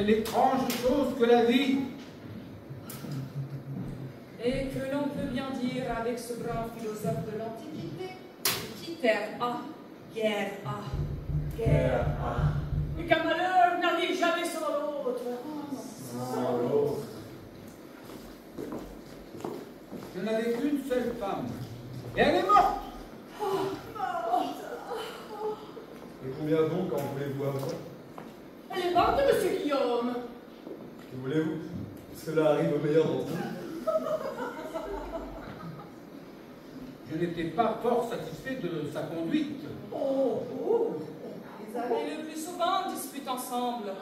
quelle étrange chose que la vie. Et que l'on peut bien dire avec ce grand philosophe de l'Antiquité, qui terre a, guerre a, guerre a. Et qu'un malheur n'arrive jamais sans l'autre. Sans l'autre. Je n'avais qu'une seule femme. Et elle est morte. Et combien donc en voulez-vous avoir? Elle est morte, monsieur Guillaume. Que voulez-vous? Cela arrive au meilleur d'entre nous. Je n'étais pas fort satisfait de sa conduite. Oh, ils avaient le plus souvent dispute ensemble.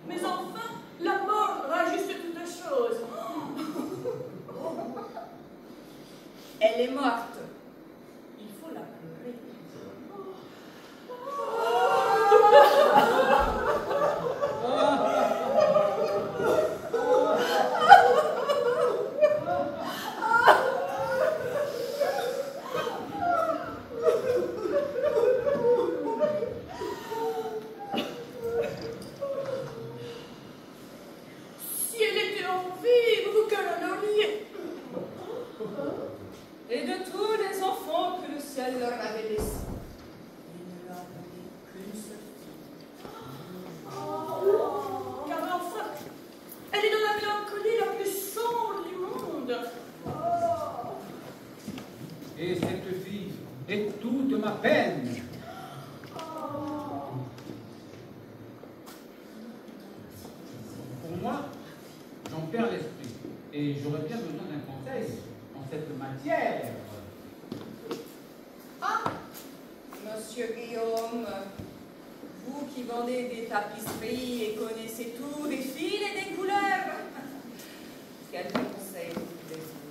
Mais enfin, la mort rajuste toutes choses. Elle est morte. Il faut la pleurer. Si elle était en vie, vous que l'honneriez. Et de tous les enfants que le ciel leur avait laissés, il ne leur donnait qu'une seule fille. Car enfin, elle est dans la mélancolie la plus sombre du monde. Et cette fille est toute ma peine. Pour moi, j'en perds l'esprit. Et j'aurais bien besoin d'un conseil en cette matière. Ah, monsieur Guillaume, vous qui vendez des tapisseries et connaissez tout des fils et des couleurs, quel conseil voulez-vous?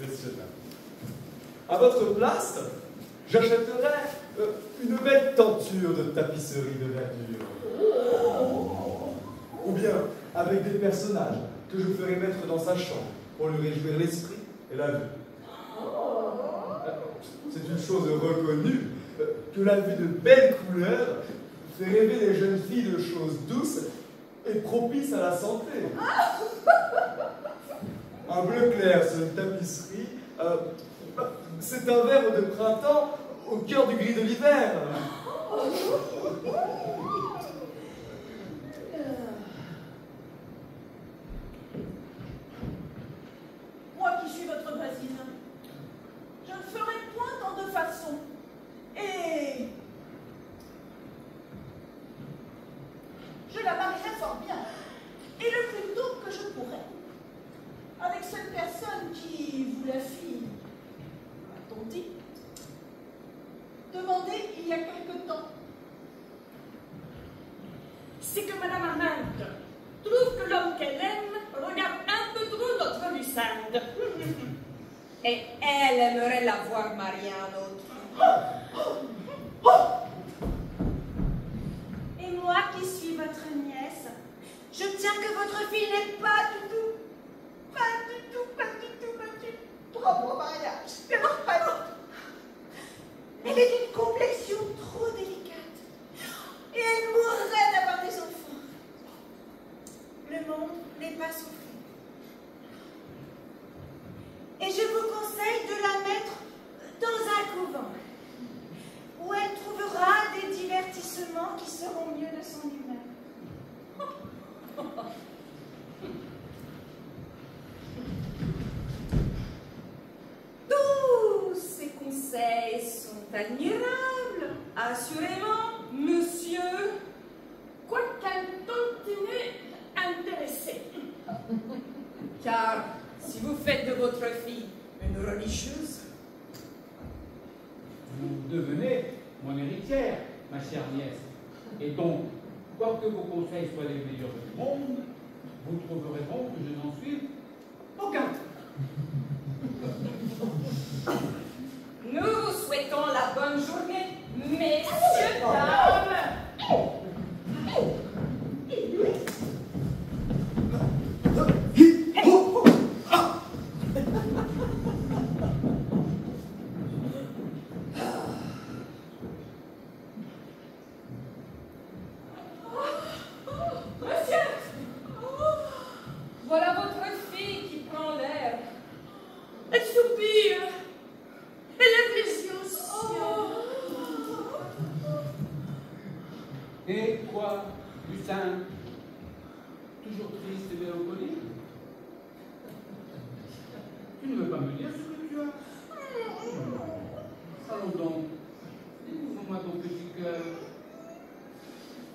Messieurs, dames, à votre place, j'achèterais une belle tenture de tapisserie de verdure. Ou bien avec des personnages que je ferai mettre dans sa chambre pour lui réjouir l'esprit et la vue. C'est une chose reconnue que la vue de belles couleurs fait rêver les jeunes filles de choses douces et propices à la santé. Un bleu clair sur une tapisserie, c'est un verre de printemps au cœur du gris de l'hiver. Moi qui suis votre voisine, je ne ferai point en deux façons. Et je la marierai fort bien, et le plus tôt que je pourrai, avec cette personne qui vous la fit, m'a-t-on dit, demander il y a quelque temps. C'est que Madame Armande trouve que l'homme qu'elle aime regarde un peu trop notre Lucinde. Et elle aimerait la voir mariée à un autre. Et moi qui suis votre nièce, je tiens que votre fille n'est pas du tout propre au mariage. Alors, pas du tout. Elle est d'une complexion trop délicate. Et elle mourrait d'avoir des enfants. Le monde n'est pas son fait. Et je vous conseille de la mettre dans un couvent, où elle trouvera des divertissements qui seront mieux de son humeur. Tous ces conseils sont admirables, assurément, monsieur. Quoiqu'elle continue intéressée. Car si vous faites de votre fille une religieuse, Vous devenez mon héritière, ma chère nièce. Et donc, quoique vos conseils soient les meilleurs du monde, vous trouverez bon que je n'en suis aucun. nous vous souhaitons la bonne journée, messieurs, dames. Toujours triste et mélancolique. Tu ne veux pas me dire ce que tu as? Allons donc. Découvre-moi ton petit cœur.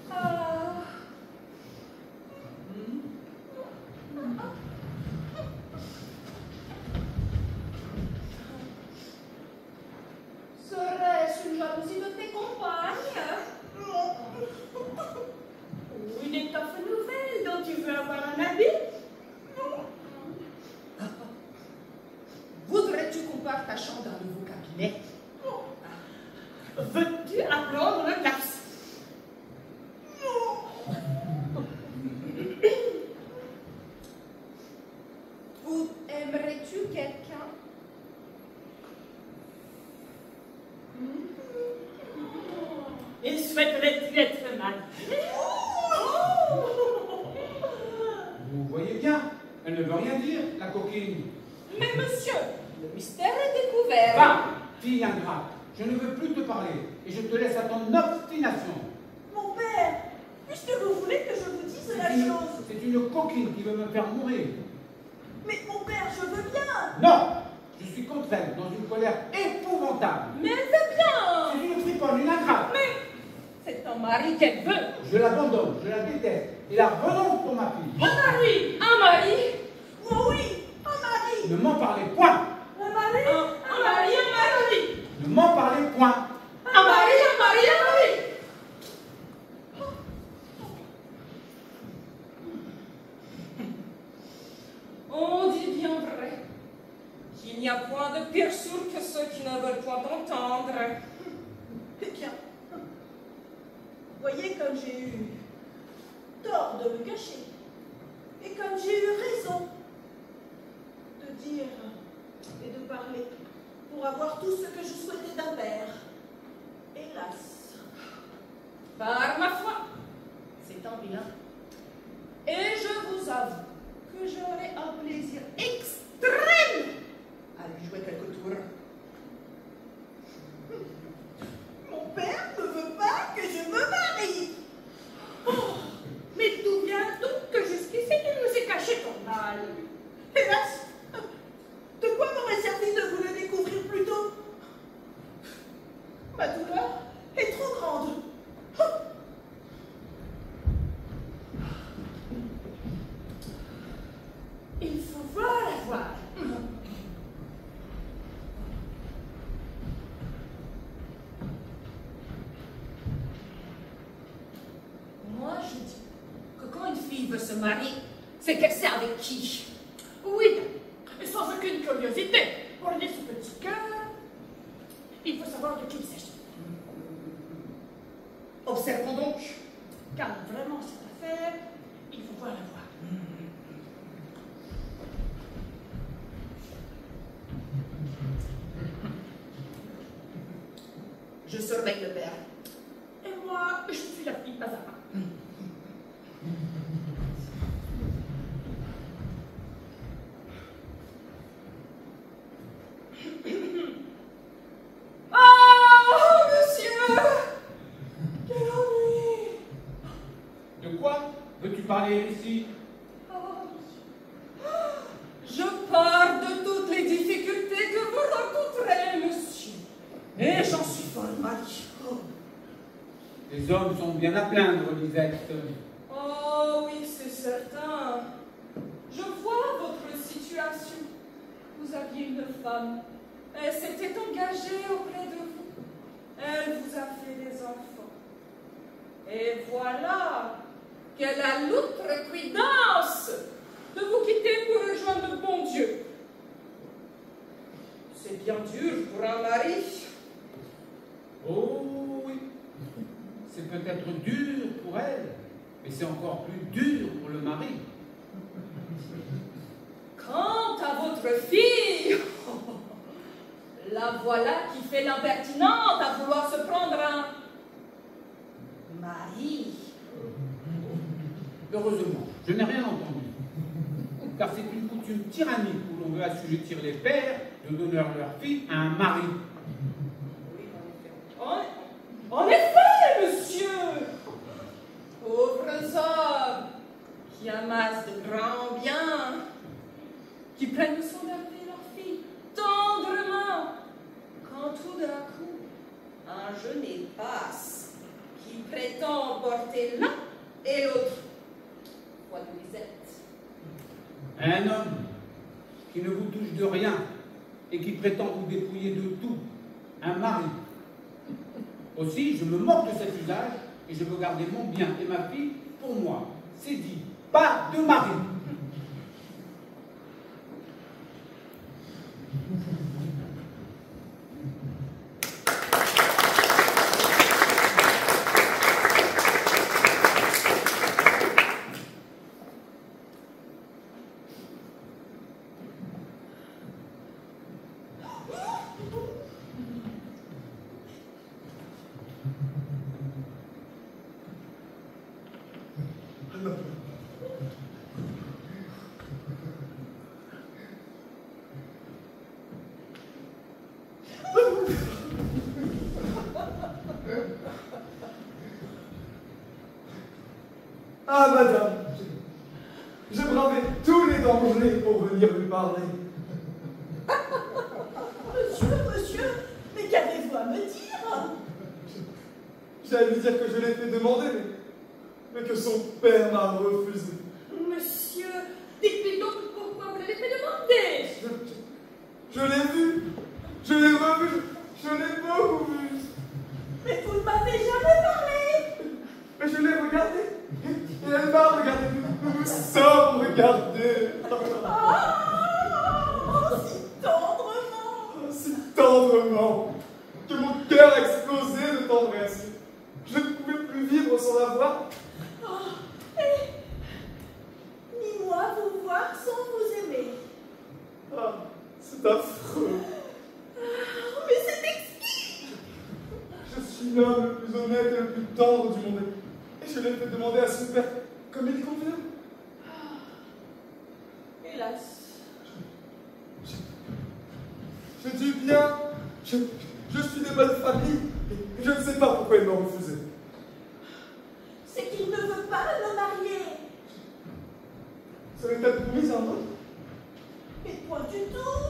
Ah. Serait-ce une jalousie de tes compagnes? Ou une étoffe nouvelle dont tu veux avoir un habit? Voudrais-tu qu'on partachant dans le nouveau cabinet? Veux-tu apprendre le classe? Ou aimerais-tu quelqu'un? Et souhaiterais-tu être marié? Vous voyez bien, elle ne veut rien dire, la coquine. Mais monsieur, le mystère est découvert. Va, fille ingrate, je ne veux plus te parler et je te laisse à ton obstination. Mon père, puisque vous voulez que je vous dise la chose. C'est une coquine qui veut me faire mourir. Mais mon père, je veux bien. Non, je suis contre elle, dans une colère épouvantable. Mais elle veut bien. C'est une friponne, une ingrate. Mais c'est ton mari qu'elle veut. Je l'abandonne, je la déteste et la renonce pour ma fille. Un mari. Moi oui, un mari. Ne m'en parlez point. Un mari. Un mari. Ne m'en parlez point. Un mari. On dit bien vrai qu'il n'y a point de pire sourd que ceux qui ne veulent point entendre. Eh bien, voyez comme j'ai eu tort de me cacher. Et comme j'ai eu raison de dire et de parler pour avoir tout ce que je souhaitais d'un père. Hélas. Par ma foi, c'est tant bien. Et je vous avoue que j'aurais un plaisir extrême à lui jouer quelques tours. Mon père ne veut pas que je me marie. Oh, mais d'où vient donc que jusqu'ici tu nous ai caché ton mal? Hélas, de quoi m'aurait servi de vous le découvrir plus tôt? Ma douleur est trop grande. Il faut voir la voir. Moi, je dis que quand une fille veut se marier, c'est qu'elle sait avec qui. Oui, et sans aucune curiosité. Pour aider ce petit cœur, il faut savoir de qui il s'agit. Observons donc, car vraiment cette affaire, il faut voir la voir. Je surveille le père. Et moi, je suis la fille pas à pas. Oh, monsieur! Quel ennui! De quoi veux-tu parler ici? Oh, je parle de toutes les difficultés que vous rencontrez, monsieur. Et j'en suis folle, Marie. Oh. Les hommes sont bien à plaindre, Lisette. Oh oui, c'est certain. Je vois votre situation. Vous aviez une femme. Elle s'était engagée auprès de vous. Elle vous a fait des enfants. Et voilà qu'elle a l'outrecuidance de vous quitter pour rejoindre le bon Dieu. C'est bien dur pour un mari. Oh oui, c'est peut-être dur pour elle, mais c'est encore plus dur pour le mari. Quant à votre fille, la voilà qui fait l'impertinente à vouloir se prendre un mari. Heureusement, je n'ai rien entendu. Car c'est une coutume tyrannique où l'on veut assujettir les pères de donner leur fille à un mari. En effet, monsieur, pauvres hommes, qui amassent de grands biens, qui prennent le soin d'élever leur fille tendrement, quand tout d'un coup, un genet passe qui prétend porter l'un et l'autre. Quoi vous êtes? Un homme qui ne vous touche de rien et qui prétend vous dépouiller de tout. Un mari. Aussi, je me moque de cet usage et je veux garder mon bien et ma fille pour moi. C'est dit. Pas de mari. Ah, madame, j'ai bravé tous les dangers pour venir lui parler. Monsieur, mais qu'avez-vous à me dire? J'allais lui dire que je l'ai fait demander, mais que son père m'a refusé. Monsieur, dites-lui donc pourquoi vous l'avez fait demander. Je l'ai vu, je l'ai revu, je l'ai beaucoup vu. Mais vous ne m'avez jamais parlé. Mais je l'ai regardé, et elle m'a regardé, nous nous sommes regardés. Si tendrement, que mon cœur explosait de tendresse. Je ne pouvais plus vivre sans la voir. Ni moi vous voir sans vous aimer. Ah, c'est affreux. Mais c'est exquis. Je suis l'homme le plus honnête et le plus tendre du monde. Et je l'ai fait demander à son père comme il convient. Hélas. Je dis bien, je suis de bonne famille. Et je ne sais pas pourquoi il m'a refusé. C'est qu'il ne veut pas me marier. Ça l'est promis un autre? Mais point du tout.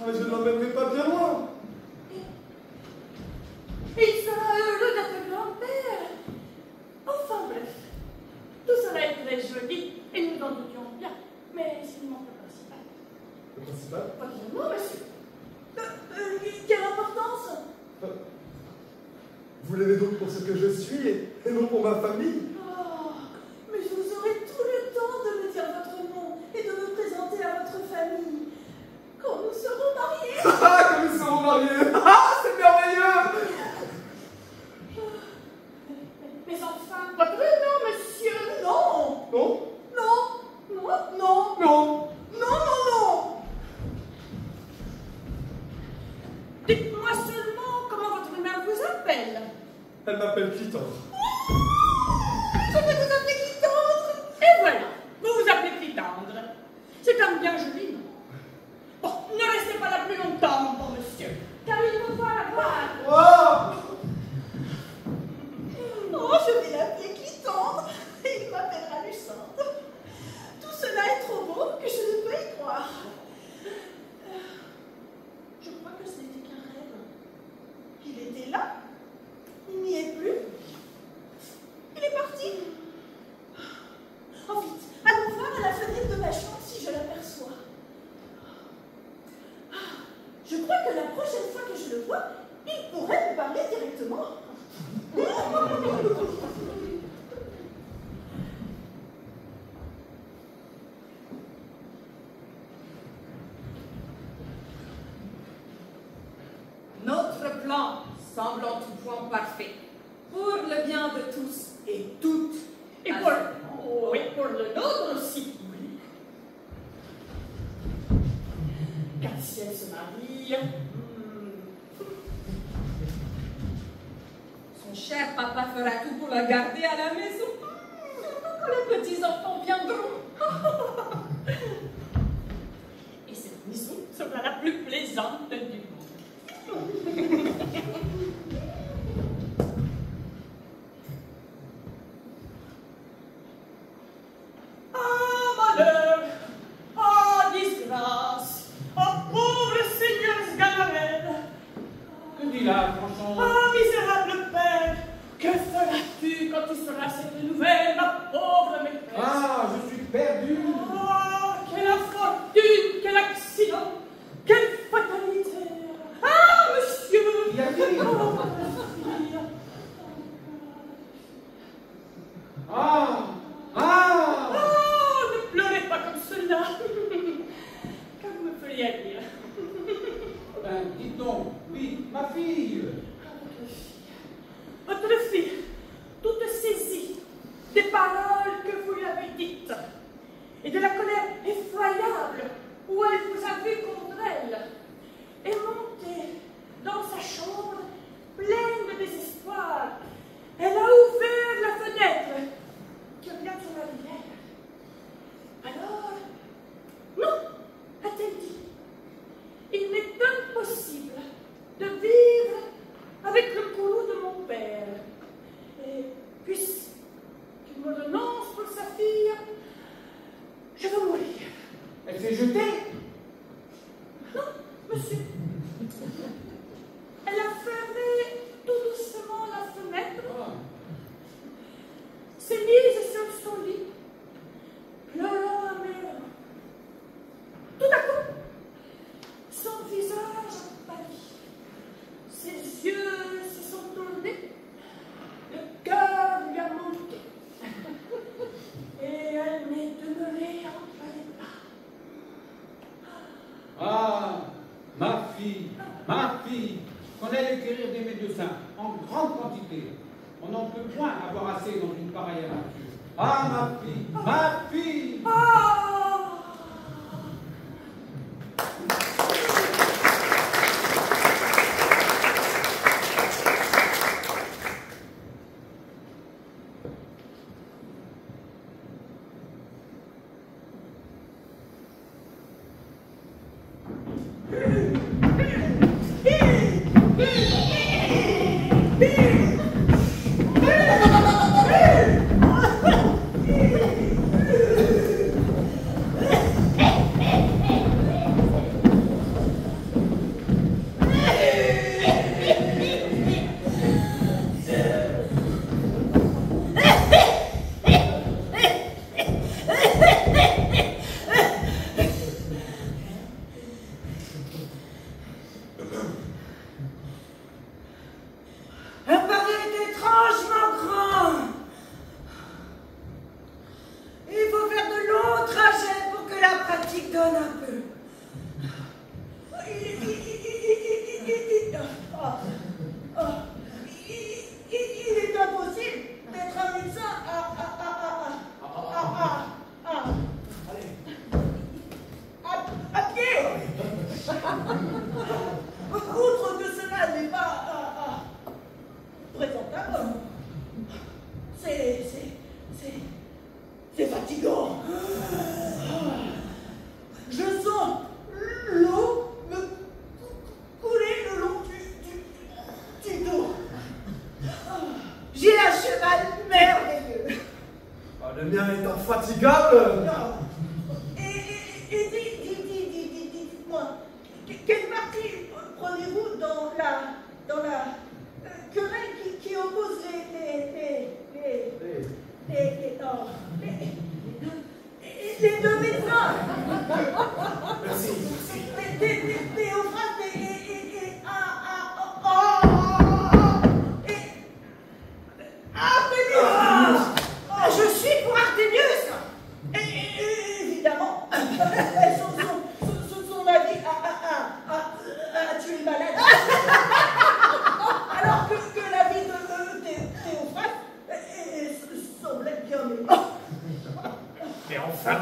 Ah, je ne l'emmènerai pas bien loin. Il sera heureux d'être grand-père. Enfin bref, tout cela est très joli et nous en doutions bien. Mais il manque le principal. Le principal? Pas vraiment, monsieur. Quelle importance? Vous l'aimez donc pour ce que je suis et non pour ma famille? Oh, mais vous aurez tout le temps de me dire votre nom et de me présenter à votre famille. Quand nous serons mariés. Ah, quand nous serons mariés! Ah, c'est merveilleux! Mais enfin, votre nom, monsieur. Non. Non? Non. Non. Non. Non! Non, non, non. Dites-moi seulement comment votre mère vous appelle. Elle m'appelle Clitor. Je vais vous appeler Clitandre. Et voilà, vous vous appelez Clitandre. C'est un bien joli nom. Bon, ne restez pas là plus longtemps, mon bon monsieur, car il faut voir la voir. Oh! Oh, je vais l'appeler Clitandre et il m'appellera Lucinde. Tout cela est trop beau que je ne peux y croire. Je crois que ce n'était qu'un rêve. Il était là. Il n'y est plus. Il est parti. Oh, vite, allons voir à la fenêtre de ma chambre si je l'aperçois. Je crois que la prochaine fois que je le vois, il pourrait me parler directement. Notre plan semble en tout point parfait, pour le bien de tous et toutes. Et pour le nôtre aussi. Oui. Car si elle se marie, son cher papa fera tout pour la garder à la maison. Quand les petits-enfants viendront. Et cette maison sera la plus plaisante du monde. Ma fille. Votre fille, toute saisie des paroles que vous lui avez dites et de la colère effroyable où elle vous a vu contre elle, est montée dans sa chambre pleine de désespoir. Elle a ouvert la fenêtre qui revient sur la rivière. Alors, non, a-t-elle dit, il m'est impossible de vivre avec le courroux de mon père. Et puisqu'il me renonce pour sa fille, je veux mourir. Elle s'est jetée. Non, monsieur. Elle a fermé tout doucement la fenêtre, s'est mise sur son lit, pleurant amèrement. Tout à coup, son visage a pâli, ses yeux se sont tournés, le cœur lui a monté, et elle m'est demeurée entre les bras. Ah, ma fille, qu'on allait guérir des médecins en grande quantité. On n'en peut point avoir assez dans une pareille aventure. Ah, ma fille. Ah! C'est fatigant. Je sens l'eau me couler le long du dos. J'ai un cheval merveilleux. Ah, le mien est infatigable. Et dites-moi, quelle partie prenez-vous dans la querelle qui oppose les deux médecins? Merci. Théophraste Artémius. Je suis pour Artémius. Évidemment. Son avis a tué le malade. Alors que la vie de Théophraste semblait bien meilleure. Mais enfin,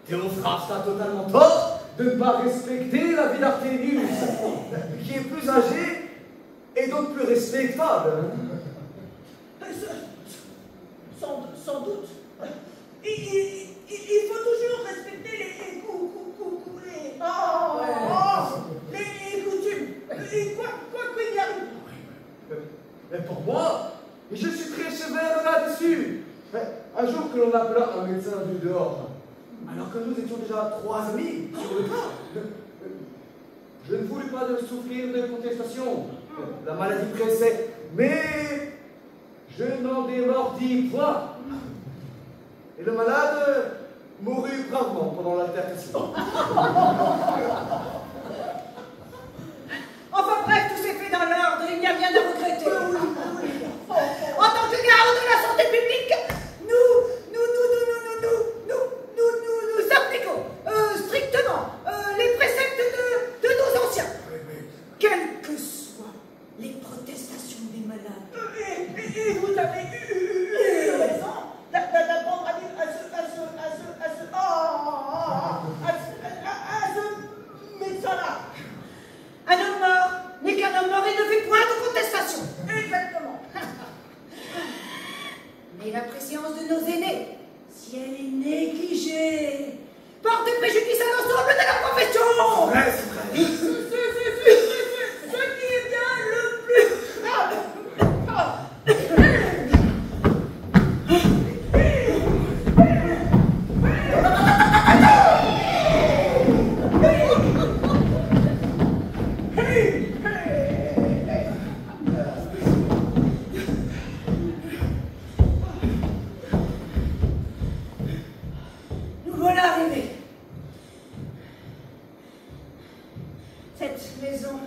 Théophraste a totalement tort de ne pas respecter la vie d'Artémius, qui est plus âgé et donc plus respectable. Sans doute. Il faut toujours respecter les coutumes. Quoi qu'il y arrive. Mais pour moi, je suis très sévère là-dessus. Un jour que l'on appela un médecin du dehors, alors que nous étions déjà 3 amis sur le cas, je ne voulais pas de souffrir de contestation. La maladie pressait, mais je n'en démordis point. Et le malade mourut bravement pendant l'altercation. Enfin bref, tout s'est fait dans l'ordre, il n'y a rien à regretter. En tant que garant de la santé publique, nous appliquons strictement les préceptes de nos anciens. Quelle que soit la préscience de nos aînés, si elle est négligée, porte préjudice à l'ensemble de la profession. Ouais, c'est vrai. Ce qui est bien le plus grave. Nous voilà arrivés. Cette maison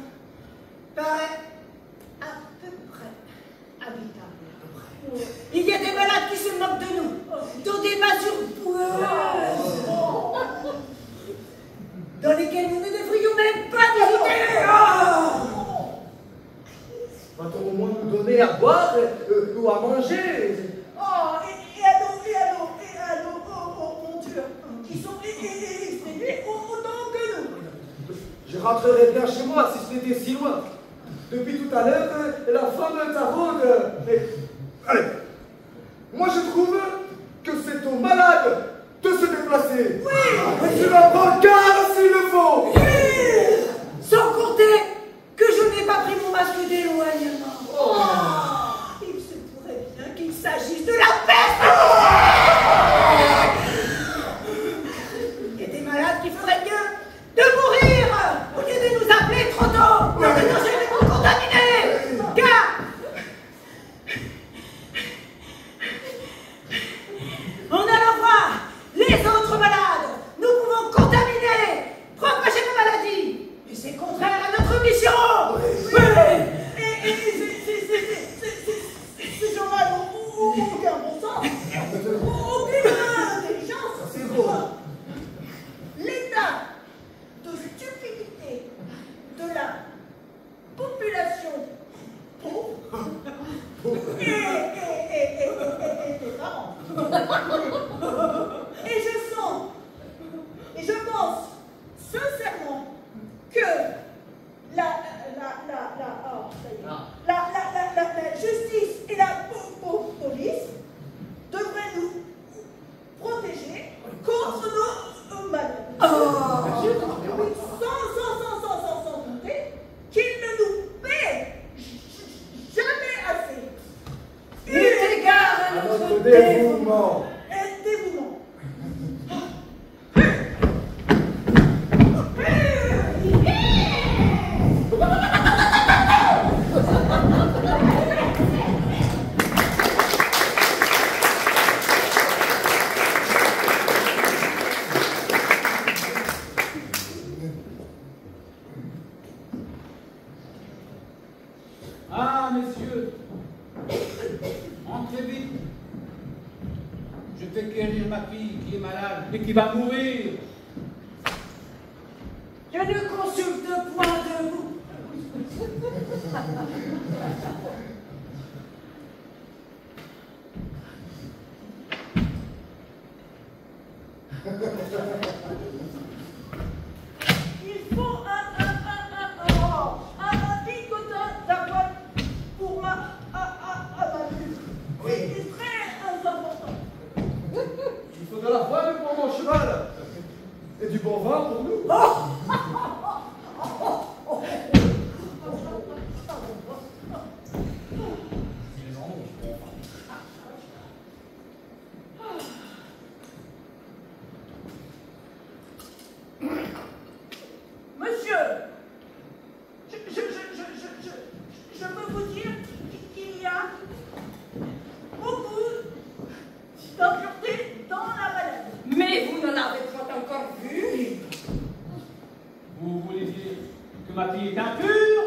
paraît à peu près habitable. Il y a des malades qui se moquent de nous, dans des masures boueuses, dans lesquelles nous ne devrions même pas visiter. Va-t-on au moins nous donner à boire ou à manger? Oh, et à nos, oh, mon Dieu, qui sont exténués autant que nous. Je rentrerai bien chez moi si ce n'était si loin. Depuis tout à l'heure, la femme taraude. Mais, allez, moi je trouve que c'est aux malades de se déplacer. Oui. Et tu vas prendre garde s'il le faut. Oui. Sans compter que je n'ai pas pris mon masque d'éloignement. Il se pourrait bien qu'il s'agisse de la peste. Il y a des malades qui feraient mieux de mourir au lieu de nous appeler trop tôt. Parce que nous serons contaminés. Car en allant voir les autres malades, nous pouvons contaminer, propager la maladie. Et c'est contraire à notre mission. Oui. Et ces gens-là n'ont aucun bon sens, aucune intelligence. C'est beau. L'état de stupidité de la population pauvre est marrant. Et je sens, et je pense sincèrement que la justice et la police devraient nous protéger contre nos maladies. Sans compter qu'ils ne nous paient jamais assez. Eu égard à notre dévouement. Dévouement. Ah, messieurs, entrez vite. Je fais guérir ma fille qui est malade et qui va mourir. Je ne consulte point de vous. Il faut un picotin d'avoine pour ma vue. Oui, c'est très important. Il faut de la voile pour mon cheval. Et du bon vin pour nous. Monsieur, je peux vous dire qu'il y a beaucoup d'impuretés dans la maladie. Mais vous ne l'avez pas encore vu. Vous voulez dire que ma fille est impure?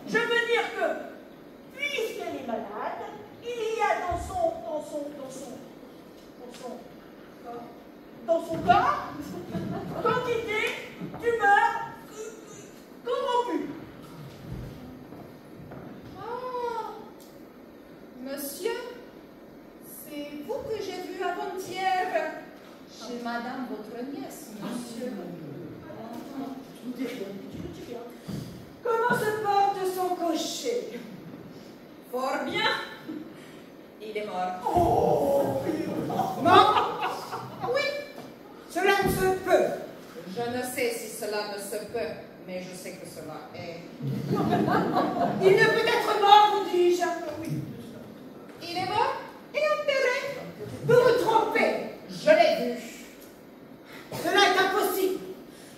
Je veux dire que, puisqu'elle est malade, il y a dans son corps quantité d'humeur corrompue. Ah, monsieur, c'est vous que j'ai vu avant-hier chez madame votre nièce, monsieur. Je vous dis rien. Comment se porte son cocher? Fort bien. Il est mort. Oh, Non. oui, cela ne se peut. Je ne sais si cela ne se peut, mais je sais que cela est. Il ne peut être mort, vous dis-je. Oui. Il est mort et enterré. Vous vous trompez. Je l'ai vu. Cela est impossible.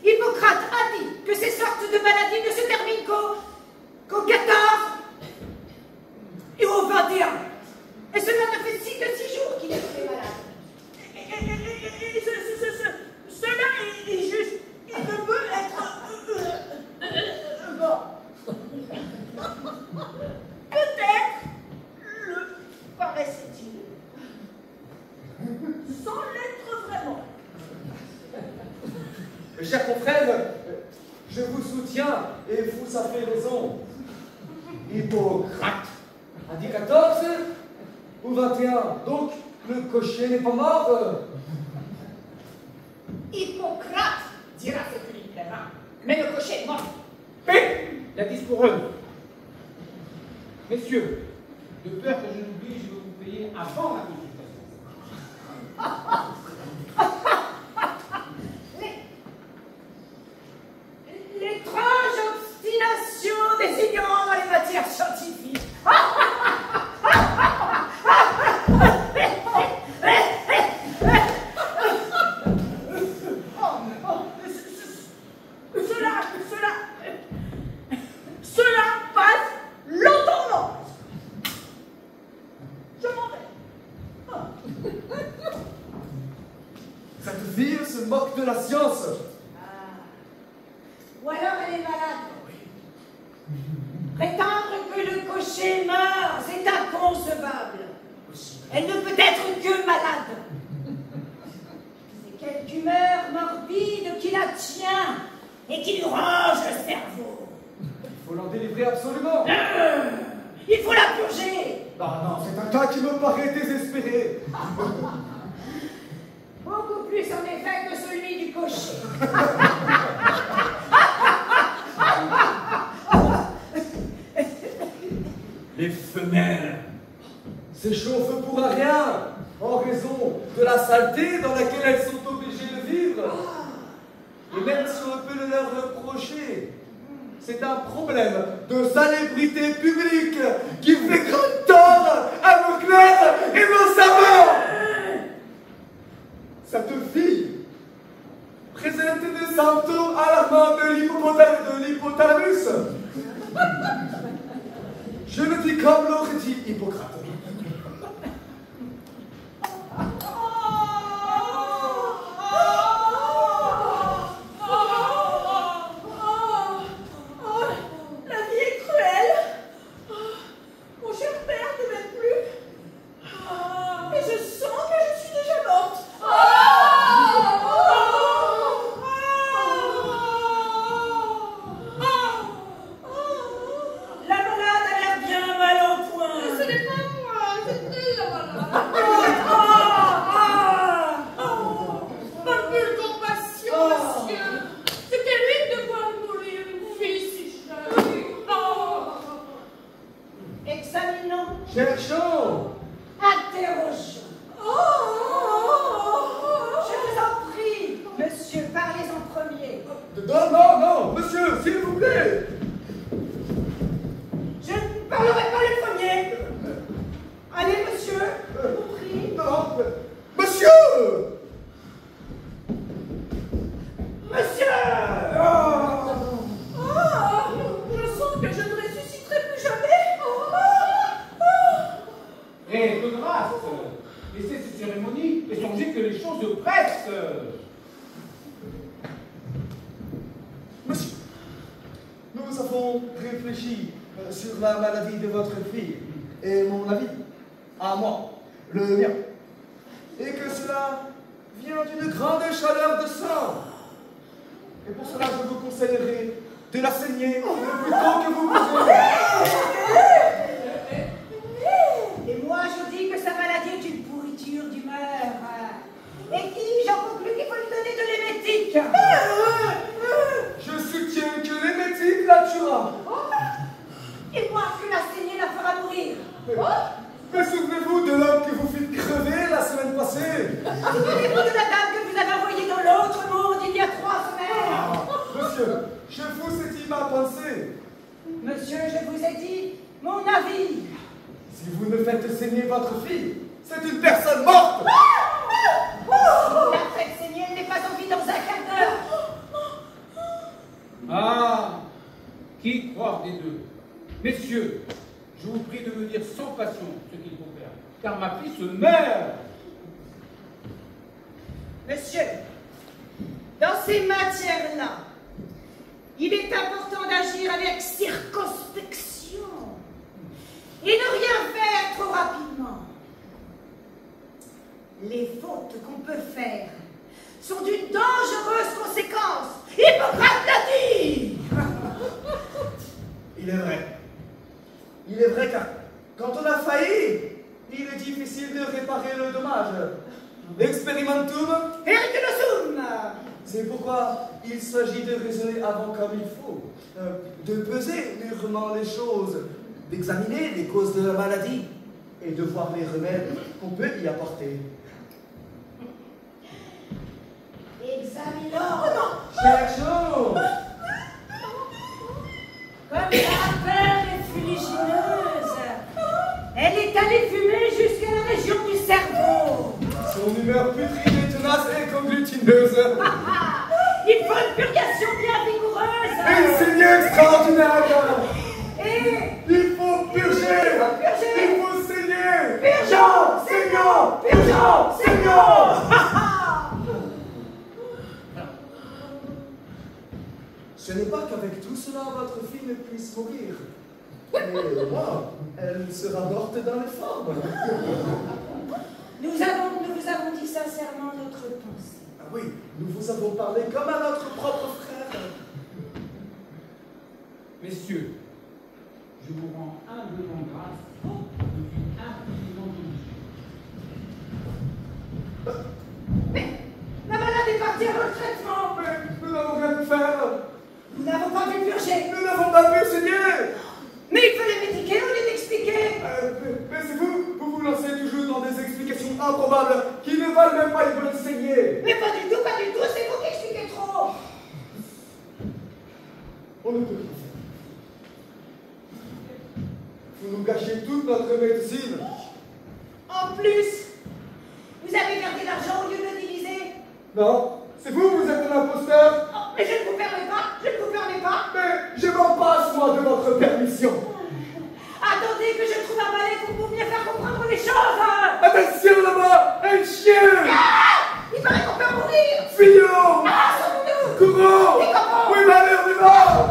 Hippocrate a dit que ces sortes de maladies ne se terminent qu'au 14 et au 21. Et cela ne fait que 6 jours qu'il est tombé malade. Cela est juste. Il ne peut être mort. Peut-être le paraissait-il. Sans l'être vraiment. Mes chers confrères, je vous soutiens et vous avez raison. Hippocrate a dit 14 ou 21. Donc, le cocher n'est pas mort. Hippocrate dira ce que lui plaira. Mais le cocher est mort. Paix, la dise pour eux. Messieurs, de peur que je n'oublie, je vais vous payer avant la consultation. L'étrange obstination des ignorants dans les matières scientifiques. Cela passe l'entendement. Je m'en vais. Cette ville se moque de la science. Ou alors elle est malade. Prétendre que le cocher meurt, c'est inconcevable. Elle ne peut être que malade. C'est quelque humeur morbide qui la tient et qui lui range le cerveau. Il faut l'en délivrer absolument. Il faut la purger. Ah non, c'est un cas qui me paraît désespéré. Beaucoup plus en effet que celui du cocher. Les femelles S'échauffent pour rien, en raison de la saleté dans laquelle elles sont obligées de vivre. Et même si on peut le leur reprocher, c'est un problème de salubrité publique qui fait grand tort à nos clercs et nos savants. Cette fille présente des symptômes alarmants de l'hypothalamus. Je le dis comme l'aurait dit Hippocrate. La vie est cruelle. Mon cher père ne m'aime plus. Et je sens que je suis déjà morte. La malade a l'air bien mal en point. Ce n'est pas moi, c'est elle la malade. Un peu de compassion, monsieur. C'est terrible de voir mourir une fille si jeune. Examinons, Cherchons. interrogeons. Je vous en prie, monsieur, parlez en premier. Non, non, non, monsieur, s'il vous plaît. Je ne parlerai pas le premier. Allez, monsieur, je vous prie. Non, monsieur. Monsieur! Je sens que je ne ressusciterai plus jamais. et de grâce, laissez cette cérémonie et songez que les choses pressent. Monsieur, nous avons réfléchi sur la maladie de votre fille et mon avis, à moi, le mien, et que cela vient d'une grande chaleur de sang. Et pour cela, je vous conseillerais de la saigner le plus tôt que vous pouvez. Et moi, je dis que sa maladie est une pourriture d'humeur. Et j'en conclus qu'il faut lui donner de l'émétique. Je soutiens que l'émétique la tuera. Et moi, que la saignée la fera mourir. Mais souvenez-vous de l'homme que vous fîtes crever la semaine passée. Souvenez-vous de la dame que vous avez envoyée dans l'autre monde il y a 3 semaines. Monsieur, je vous ai dit ma pensée. Monsieur, je vous ai dit mon avis. Si vous me faites saigner votre fille, c'est une personne morte. Vous la faites saigner, elle n'est pas en vie dans un quart d'heure. Ah, qui croire des deux? Messieurs, je vous prie de me dire sans passion ce qu'il faut faire, car ma fille se meurt. Monsieur, dans ces matières-là, il est important d'agir avec circonspection et ne rien faire trop rapidement. Les fautes qu'on peut faire sont d'une dangereuse conséquence. Hippocrate l'a dit. Il est vrai. Il est vrai car quand on a failli, il est difficile de réparer le dommage. Experimentum. Periculosum. C'est pourquoi il s'agit de raisonner avant comme il faut, de peser mûrement les choses, d'examiner les causes de la maladie et de voir les remèdes qu'on peut y apporter. Examinons. Cherchons. Comme la peur est fuligineuse, elle est allée fumer jusqu'à la région du cerveau. Son humeur putride et tenace et conglutineuse. Il faut une purgation bien vigoureuse. Une saignée extraordinaire. Et Il faut purger. purger. Il faut saigner. Purgeons, saignons, purgeons, saignons. Ce n'est pas qu'avec tout cela, votre fille ne puisse mourir. Mais au moins, elle sera morte dans les formes. Nous vous avons dit sincèrement notre pensée. Ah oui, nous vous avons parlé comme à notre propre frère. Messieurs, je vous rends humblement grâce. Je suis infiniment obligé. Mais la malade est partie à votre traitement. Mais nous n'avons rien pu faire. Nous n'avons pas pu purger. Nous n'avons pas pu saigner. Mais il fallait médiquer au lieu d'expliquer. Mais c'est vous vous lancez toujours dans des explications improbables qui ne valent même pas une bonne saignée. Mais pas du tout, c'est vous qui expliquez trop. On ne peut pas faire. Vous nous gâchez toute notre médecine. En plus, vous avez gardé l'argent au lieu de le diviser. Non, c'est vous êtes un imposteur. Oh, mais je ne vous permets pas, je ne vous permets pas. Mais je m'en passe, moi, de votre permission. Attendez que je trouve un balai pour vous bien faire comprendre les choses. Attention là-bas, un chien. Ah, il paraît qu'on peut mourir. Fillon. Ah, sauvez-nous. Courons. Et comment? Oui, malheur du mort.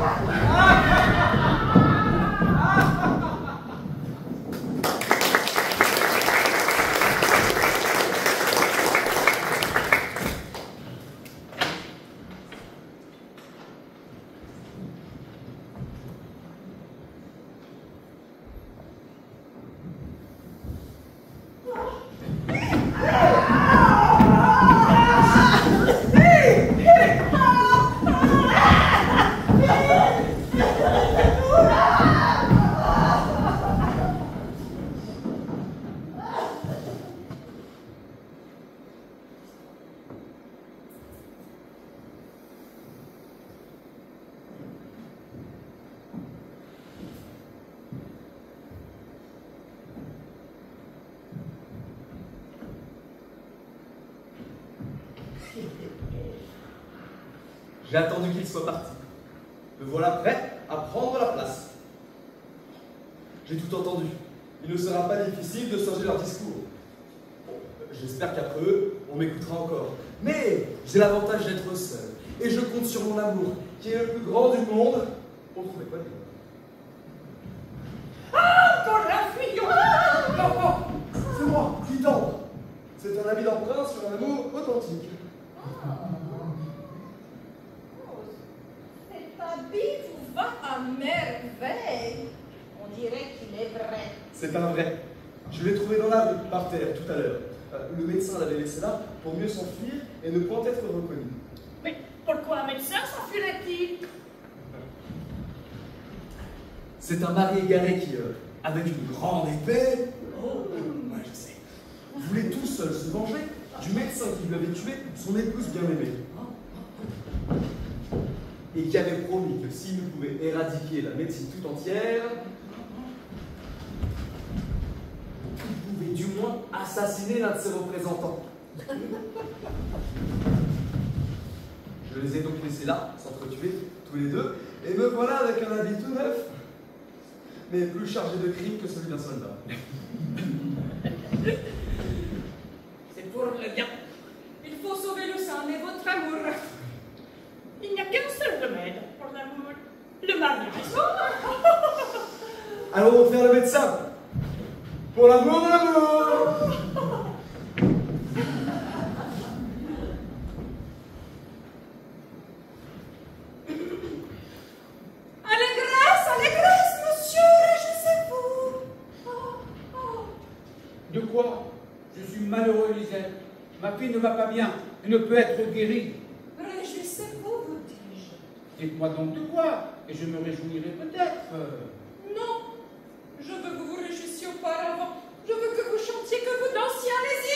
J'ai attendu qu'il soit parti. Me voilà prêt à prendre la place. J'ai tout entendu. Il ne sera pas difficile de changer leur discours. Bon, j'espère qu'après eux, on m'écoutera encore. Mais j'ai l'avantage d'être seul. Et je compte sur mon amour, qui est le plus grand du monde. On trouvait quoi dire? Ah, encore un fillon. Non, non, c'est moi qui tente. C'est un avis d'emprunt sur un amour authentique. Cet habit vous va à merveille. On dirait qu'il est vrai. C'est un vrai. Je l'ai trouvé dans la rue, par terre, tout à l'heure. Le médecin l'avait laissé là pour mieux s'enfuir et ne point être reconnu. Mais pourquoi un médecin s'enfuirait-il? C'est un mari égaré qui avec une grande épée. Oh, moi je sais. Voulait tout seul se venger du médecin qui lui avait tué son épouse bien-aimée. Et qui avait promis que s'il ne pouvait éradiquer la médecine tout entière, il pouvait du moins assassiner l'un de ses représentants. Je les ai donc laissés là, s'entretuer, tous les deux, et me voilà avec un habit tout neuf, mais plus chargé de crimes que celui d'un soldat. C'est pour le bien. Il faut sauver le sang et votre amour. Il n'y a qu'un seul remède pour l'amour. Le mariage. Allons faire le médecin. Pour l'amour de l'amour. Allégresse, monsieur, réjouissez-vous. De quoi? Je suis malheureux, Lisette. Ma fille ne va pas bien. Elle ne peut être guérie. Réjouissez-vous, vous dis-je. Dites-moi donc de quoi, et je me réjouirai peut-être. Non, je veux que vous réjouissiez auparavant. Je veux que vous chantiez, que vous dansiez, allez-y.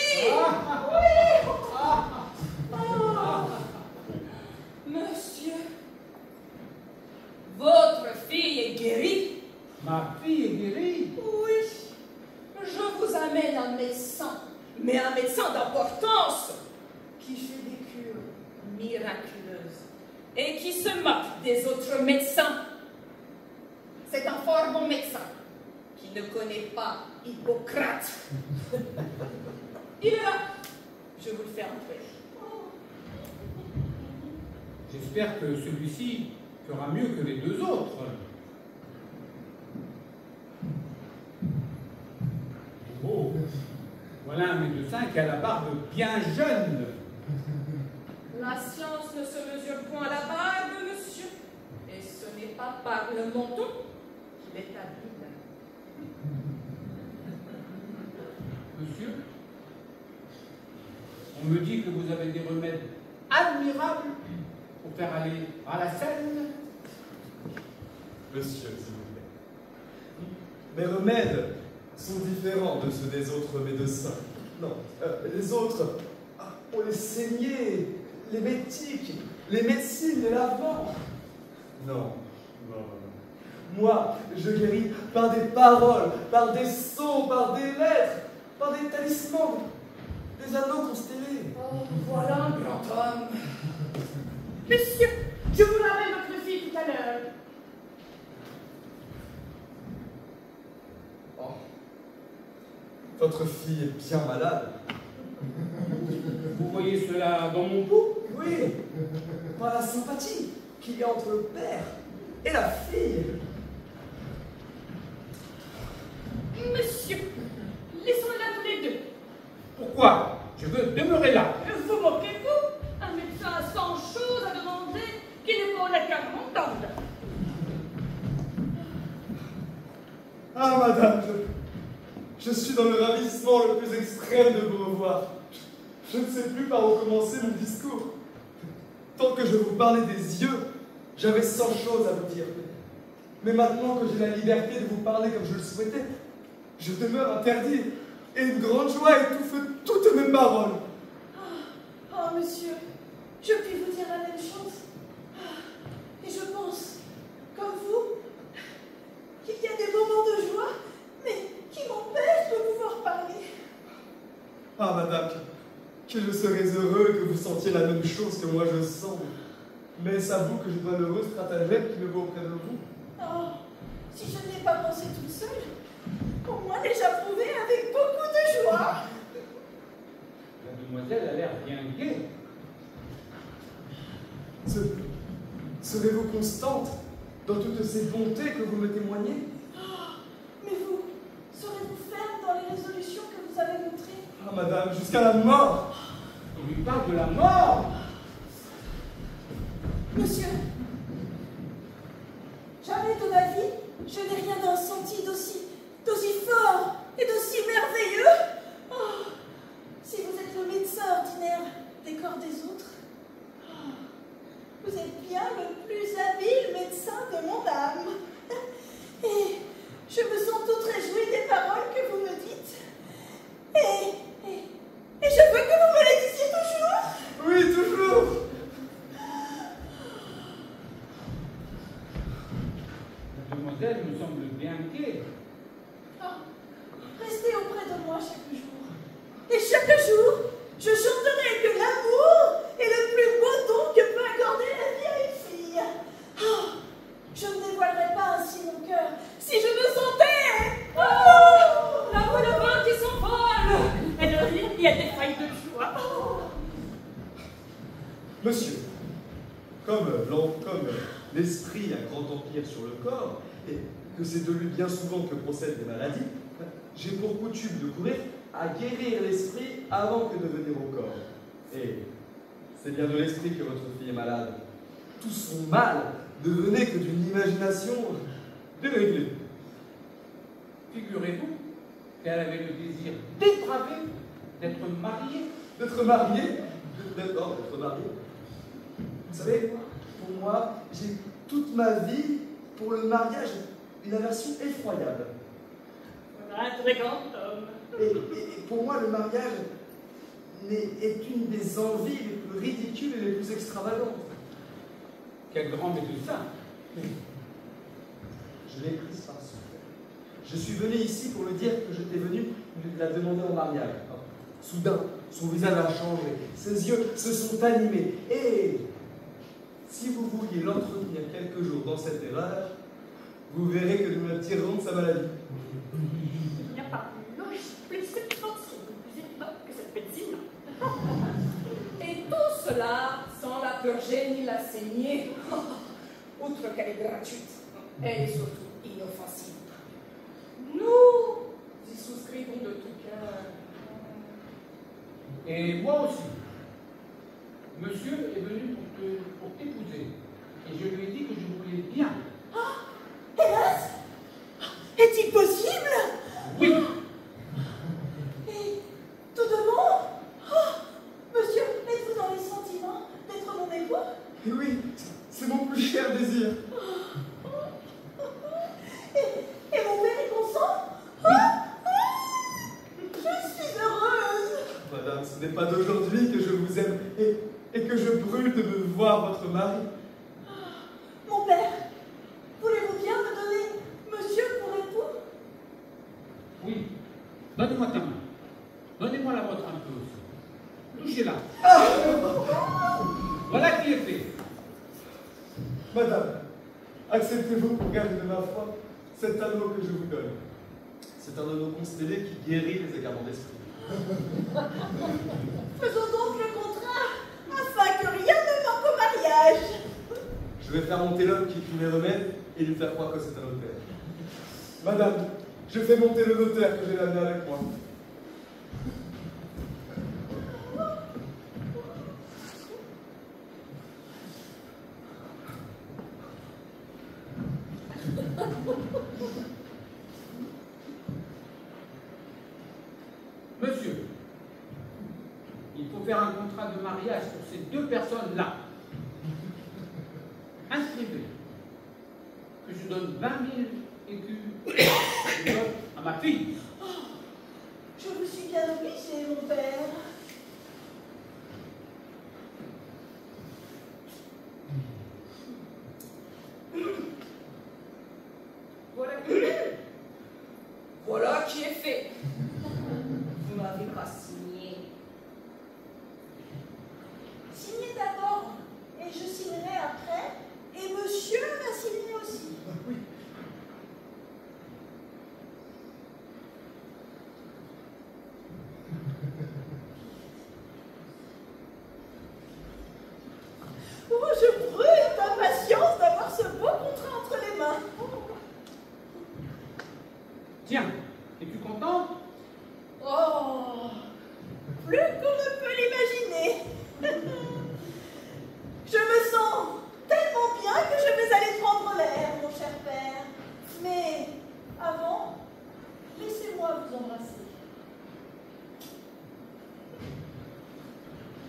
Monsieur, votre fille est guérie. Ma fille est guérie. Oui, je vous amène un médecin, mais un médecin d'importance, qui fait des cures miraculeuses et qui se moque des autres médecins. C'est un fort bon médecin qui ne connaît pas Hippocrate. Il est là. Je vous le fais entrer. J'espère que celui-ci fera mieux que les deux autres. Oh, voilà un médecin qui a la barbe bien jeune. La science ne se mesure point à la barbe, monsieur. Et ce n'est pas par le menton qu'il est habile. Monsieur, on me dit que vous avez des remèdes admirables pour faire aller à la scène. Monsieur, s'il vous plaît. Mes remèdes sont différents de ceux des autres médecins. Non, les autres ont les saignées, les métiques, les médecines, les lavements. Non. Moi, je guéris par des paroles, par des sons, par des lettres, par des talismans, des anneaux constellés. Oh, voilà un grand homme. Monsieur, je vous ramène votre fille tout à l'heure. Oh. Votre fille est bien malade. Vous voyez cela dans mon pouls? Oui, par la sympathie qu'il y a entre le père et la fille. Monsieur, laissons-la tous les deux. Pourquoi? Je veux demeurer là. Vous moquez-vous? Un médecin a 100 choses à demander qui ne connaît qu'un montagne. Ah, madame, je suis dans le ravissement le plus extrême de vous revoir. Je ne sais plus par où commencer mon discours. Tant que je vous parlais des yeux, j'avais 100 choses à vous dire. Mais maintenant que j'ai la liberté de vous parler comme je le souhaitais, je demeure interdit, et une grande joie étouffe toutes mes paroles. Oh, monsieur, je puis vous dire la même chose. Et je pense, comme vous, qu'il y a des moments de joie, mais qui m'empêchent de pouvoir parler. Ah, madame, que je serais heureux que vous sentiez la même chose que moi je sens. Mais est-ce à vous que je dois l'heureux stratagème qui me vaut auprès de vous? Oh, si je n'ai pas pensé toute seule, au moins l'ai-je approuvé avec beaucoup de joie. La demoiselle a l'air bien gaie. Serez-vous constante dans toutes ces bontés que vous me témoignez? Mais vous, serez-vous ferme dans les résolutions que vous avez montrées? Ah, madame, jusqu'à la mort. On lui parle de la mort. Monsieur, jamais de ma vie, je n'ai rien senti d'aussi fort et d'aussi merveilleux. Oh, si vous êtes le médecin ordinaire des corps des autres, oh, vous êtes bien le plus habile médecin de mon âme. Et je me sens toute réjouie mademoiselle me semble bien gaie. Oh, restez auprès de moi chaque jour. Et chaque jour, je chanterai que l'amour est le plus beau don que peut accorder la vie à une fille. Oh, je ne dévoilerais pas ainsi mon cœur si je me sentais... Oh, la voix de vin qui s'envole. Et de rire, il y a des failles de joie. Oh. Monsieur, comme l'esprit a grand empire sur le corps, et que c'est de lui bien souvent que procèdent les maladies, j'ai pour coutume de courir à guérir l'esprit avant que de venir au corps. Et c'est bien de l'esprit que votre fille est malade. Tout son mal ne venait que d'une imagination déréglée. Figurez-vous qu'elle avait le désir dépravé d'être mariée. D'être marié, d'être marié. Vous savez, pour moi, j'ai toute ma vie, pour le mariage, une aversion effroyable. Un très grand homme. Et pour moi, le mariage est une des envies les plus ridicules et les plus extravagantes. Quel grand médecin! Je l'ai prise par souffle. Je suis venu ici pour lui dire que j'étais venu la demander en mariage. Soudain, son visage a changé, ses yeux se sont animés. Et si vous vouliez l'entretenir quelques jours dans cette erreur, vous verrez que nous la tirerons de sa maladie. Il n'y a pas plus logique, plus substantielle, plus évidente que cette médecine. Et tout cela sans la purger ni la saigner. Outre qu'elle est gratuite, elle est surtout inoffensive. Nous y souscrivons de tout cœur. Et moi aussi. Monsieur est venu pour t'épouser. Et je lui ai dit que je voulais bien. Hélas! Est-il possible? Oui! Et tout de bon? Oh, monsieur, êtes-vous dans les sentiments d'être mon époux? Et oui, c'est mon plus cher désir. Et mon père y consent? Je suis heureuse! Madame, ce n'est pas d'aujourd'hui que je vous aime et que je brûle de me voir votre mari. Mon père, voulez-vous bien me donner monsieur pour époux? Oui. Donnez-moi ta main. Donnez-moi la vôtre un peu aussi. Touchez-la. Voilà qui est fait. Madame, acceptez-vous pour garder de ma foi cet anneau que je vous donne. C'est un anneau constellé qui guérit les égarements d'esprit. Faisons donc le contrat, afin que rien ne manque au mariage. Je vais faire monter l'homme qui écrit les remèdes et lui faire croire que c'est un notaire. Madame, je fais monter le notaire que j'ai amené avec moi. Monsieur, il faut faire un contrat de mariage pour ces deux personnes-là. Inscrivez que je donne 20 000 écus je donne à ma fille. Je vous suis bien obligée, mon père. Voilà qui est fait. Vous n'avez pas signé. Signez d'abord, et je signerai après, et monsieur va signer aussi. Oui. Oh, je brûle d'impatience d'avoir ce beau contrat entre les mains. Tiens, es-tu content? Oh, plus qu'on ne peut l'imaginer. Je me sens tellement bien que je vais aller prendre l'air, mon cher père. Mais avant, laissez-moi vous embrasser.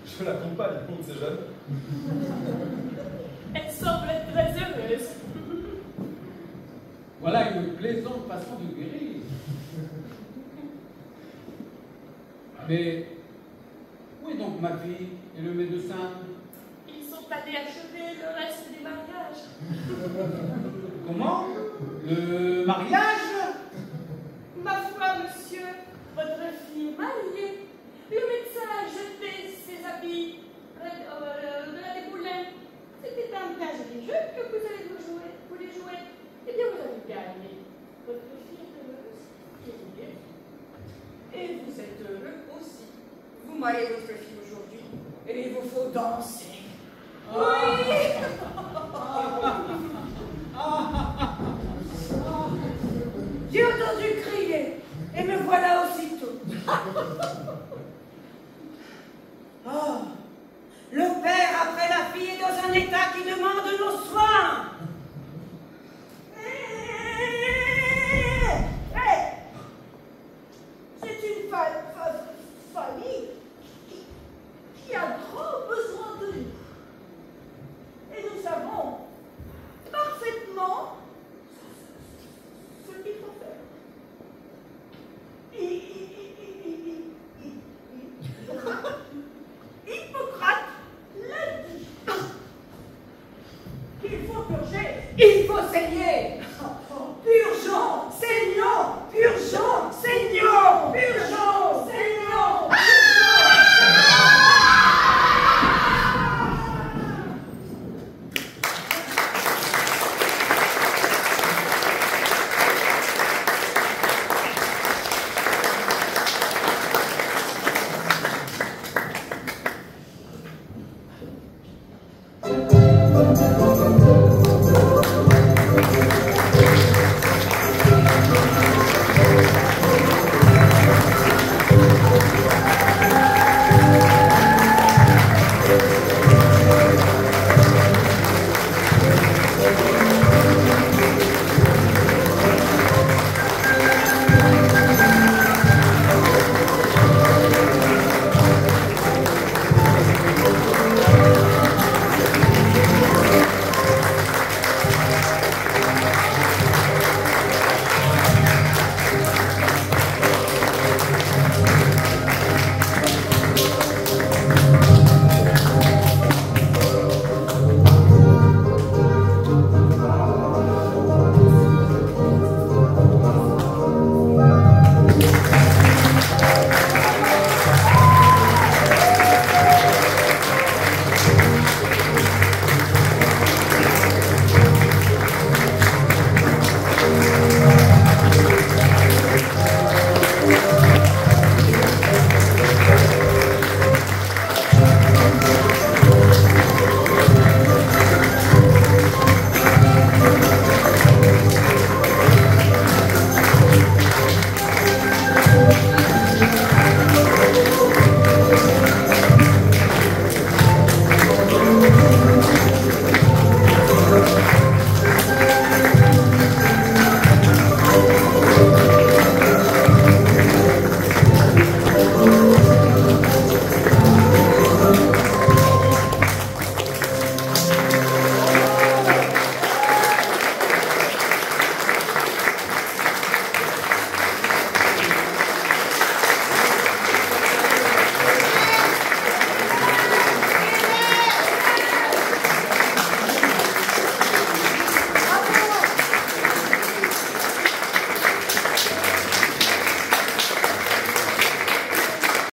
Je l'accompagne, on ne sait jamais. Elle semble être très heureuse. Voilà une plaisante façon de guérir. Mais où est donc ma fille et le médecin? Ils sont allés achever le reste du mariage. Comment? Le mariage? Ma foi, monsieur, votre fille est mariée. Le médecin a jeté ses habits de la déboulette. C'était un bien joli jeu que vous allez vous les jouer. Eh bien, vous avez gagné. Votre fille est heureuse, je vous l'ai dit. Et vous êtes heureux aussi. Vous mariez votre fille aujourd'hui et il vous faut danser.